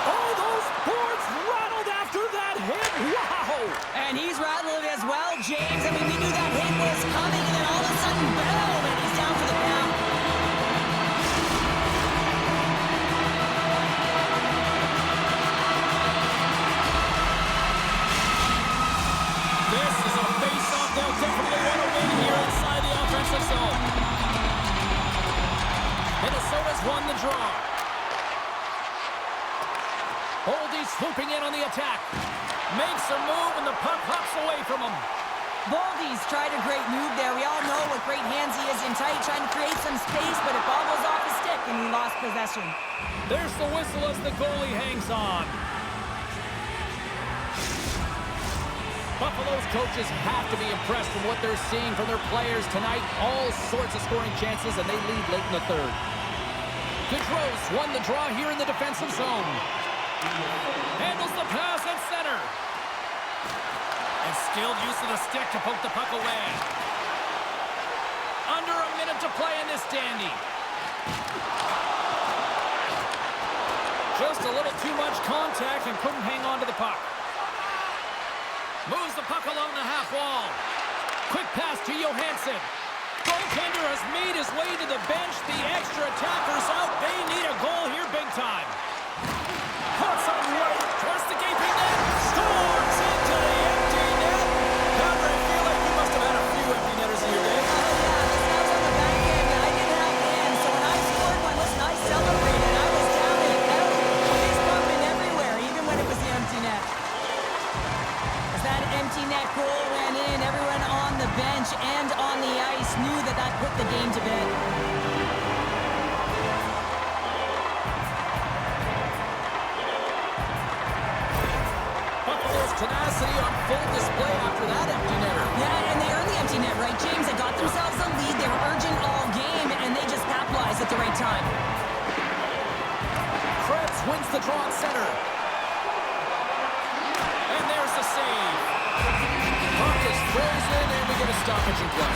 Oh, those boards rattled after that hit. Wow! And he's rattled as well, James. I mean, we knew that hit was coming, and then all of a sudden, boom, and he's down for the count. This is a face-off they'll definitely want to win here inside the offensive zone. Minnesota's won the draw. Boldy swooping in on the attack. Makes a move and the puck hops away from him. Boldy's tried a great move there. We all know what great hands he is in tight, trying to create some space, but it bobbles off his stick and he lost possession. There's the whistle as the goalie hangs on. Buffalo's coaches have to be impressed with what they're seeing from their players tonight. All sorts of scoring chances, and they lead late in the third. Gaudreau's won the draw here in the defensive zone. Handles the pass at center. And skilled use of the stick to poke the puck away. Under a minute to play in this dandy. Just a little too much contact and couldn't hang on to the puck. Moves the puck along the half wall. Quick pass to Johansson. Goaltender has made his way to the bench. The extra attackers out. They need a goal here big time. Puts on right towards the gaping net. Scores into the empty net. Connor, I feel like you must have had a few empty netters in your day. Yeah, this was on the back end. I didn't have hands, so when I scored one, listen, I celebrated. I was down and out. Fist bump and everything. bench and on the ice knew that that put the game to bed. Buffalo's tenacity on full display after that empty netter. Yeah, and they earned the empty net, right, James? They got themselves a lead. They were urgent all game, and they just capitalized at the right time. Krebs wins the draw at center. And there's the save. Puck is frozen, and we get a stoppage in play.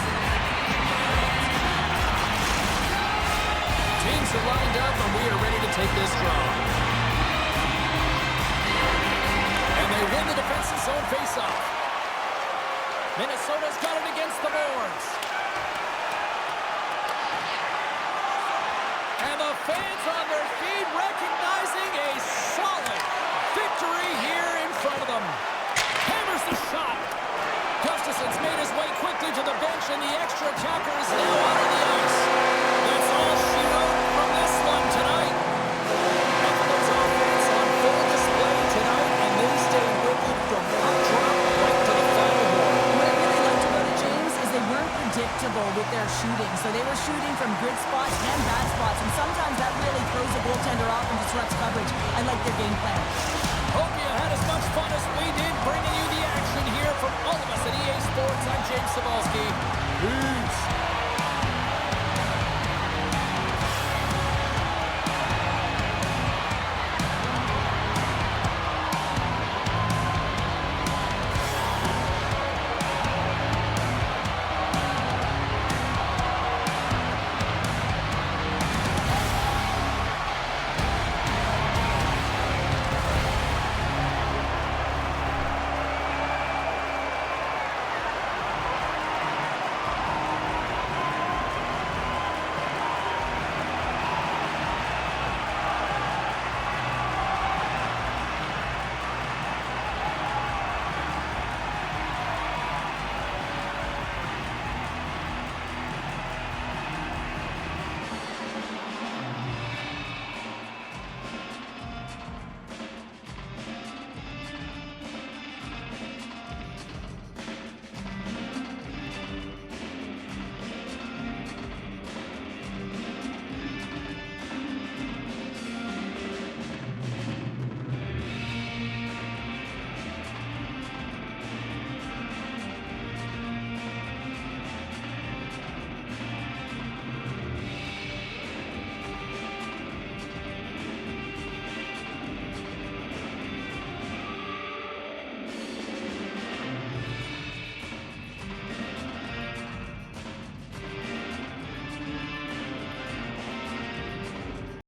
Teams are lined up, and we are ready to take this draw. And they win the defensive zone faceoff. Minnesota's got it against the boards. And the fans on their feet recognizing a solid victory here in front of them. Hammers the shot. Gustafson's made his way quickly to the bench, and the extra attacker is now out on the ice. That's all she wrote from this one tonight. Buffalo's offense on full display tonight, and they stay with it from puck drop right to the final horn. What I really liked about it, James, is they weren't predictable with their shooting. So they were shooting from good spots and bad spots, and sometimes that really throws a goaltender off and disrupts coverage. I like their game plan. Hopia had his